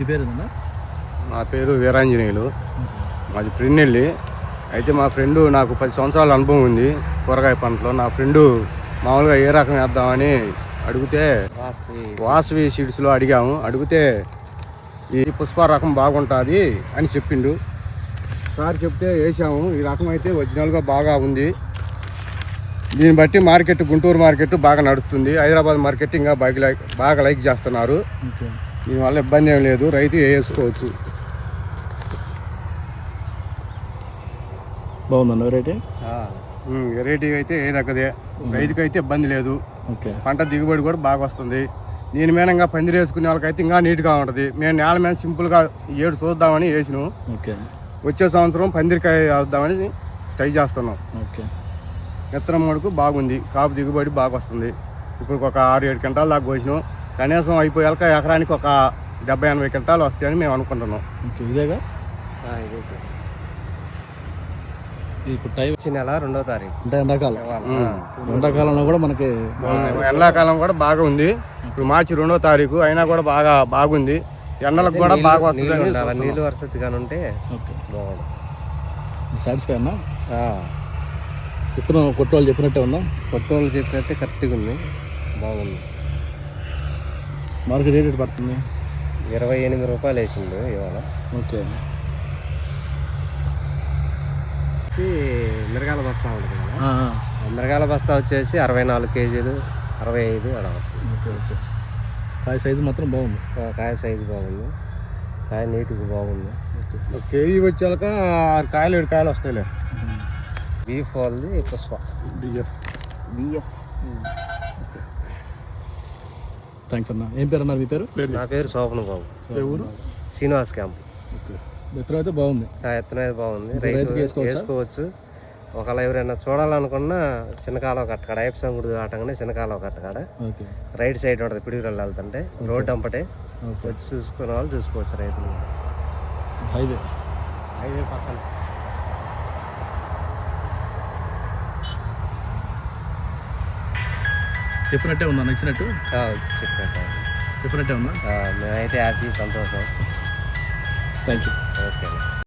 మీ పేరేనా? నా పేరు వీరాంజనేయులు. మాది ప్రిన్నెల్లి. అయితే మా ఫ్రెండు, నాకు 10 సంవత్సరాల అనుభవం ఉంది కూరగాయ పంటలో. నా ఫ్రెండు మామూలుగా ఏ రకం వేద్దామని అడిగితే వాసవి సీడ్స్లో అడిగితే ఈ పుష్ప రకం బాగుంటుంది అని చెప్పిండు. సార్ చెప్తే వేసాము. ఈ రకం అయితే ఒరిజినల్గా బాగా ఉంది. దీన్ని బట్టి మార్కెట్, గుంటూరు మార్కెట్ బాగా నడుస్తుంది. హైదరాబాద్ మార్కెట్ ఇంకా బాగా లైక్ చేస్తున్నారు. దీనివల్ల ఇబ్బంది ఏం లేదు, రైతు వేసుకోవచ్చు. బాగుందన్న వెరైటీ. వెరైటీ అయితే ఏ దగ్గదే, రైతుకి అయితే ఇబ్బంది లేదు. పంట దిగుబడి కూడా బాగా వస్తుంది. దీని మీద ఇంకా పందిరి వేసుకునే వాళ్ళకైతే ఇంకా నీట్గా ఉంటుంది. మేము నేల మీద సింపుల్గా ఏడు చూద్దామని వేసినాం. వచ్చే సంవత్సరం పందిరికాయ వేద్దామని ట్రై చేస్తున్నాం. విత్తనం మడుకు బాగుంది, కాపు దిగుబడి బాగా వస్తుంది. ఇప్పుడు ఒక 6-7 క్వింటాల దాకా కోసినాం. కనీసం అయిపోయాక ఎకరానికి ఒక 70-80 క్వింటాలు వస్తాయని మేము అనుకుంటున్నాం. ఇదేగా ఇదే సార్. ఇప్పుడు టైం వచ్చే నెల 2వ తారీఖు అంటే ఎండాకాలం. ఎండాకాలంలో కూడా మనకి ఎండాకాలం కూడా బాగా ఉంది. ఇప్పుడు మార్చి 2వ తారీఖు అయినా కూడా బాగుంది. ఎండలకు కూడా బాగా వస్తుంది. నీళ్ళు వరసతిగా ఉంటే బాగుంది. సాటిస్ఫై అన్నా? విత్తనం కొట్టోళ్ళు చెప్పినట్టే ఉన్నా? కొట్టోళ్ళు చెప్పినట్టే కరెక్ట్గా ఉంది, బాగుంది. మార్కెట్ రేట్ పడుతుంది 28 రూపాయలు వేసిండు ఇవాళ. మిరగాల బస్తా ఉంటుంది కదా, మిరగాల బస్తా వచ్చేసి 64 కేజీలు, 65 అలా. కాయ సైజు మాత్రం బాగుంది. కాయ సైజు బాగుంది, కాయ నీట్గా బాగుంది. కేజీ వచ్చాక 6 కాయలు 7 కాయలు వస్తాయిలే. బీఫ్ వాళ్ళది పుష్ప బిఎఫ్. థ్యాంక్స్ అన్న. ఏం పేరు అన్నారు మీ పేరు? నా పేరు శోభన బాబు. శ్రీనివాస్ క్యాంప్. విత్తనం అయితే బాగుంది. విత్తనం అయితే బాగుంది, రైతు వేసుకోవచ్చు. ఒకవేళ ఎవరైనా చూడాలనుకున్నా చిన్నకాలం కట్టకాడ, ఐప్సం గుడి దాటంగానే చిన్నకాలం కట్టకాడ రైట్ సైడ్ ఉంటుంది. పిడిగురళ్ళు వెళ్తుంటే రోడ్డు అంపటే వచ్చి చూసుకునే వాళ్ళు చూసుకోవచ్చు. రైతులు హైవే పక్కన. చెప్పినట్టే ఉందా? నచ్చినట్టు చెప్పినట్టే ఉందా? మేమైతే హ్యాపీ, సంతోషం. Thank you. ఓకే.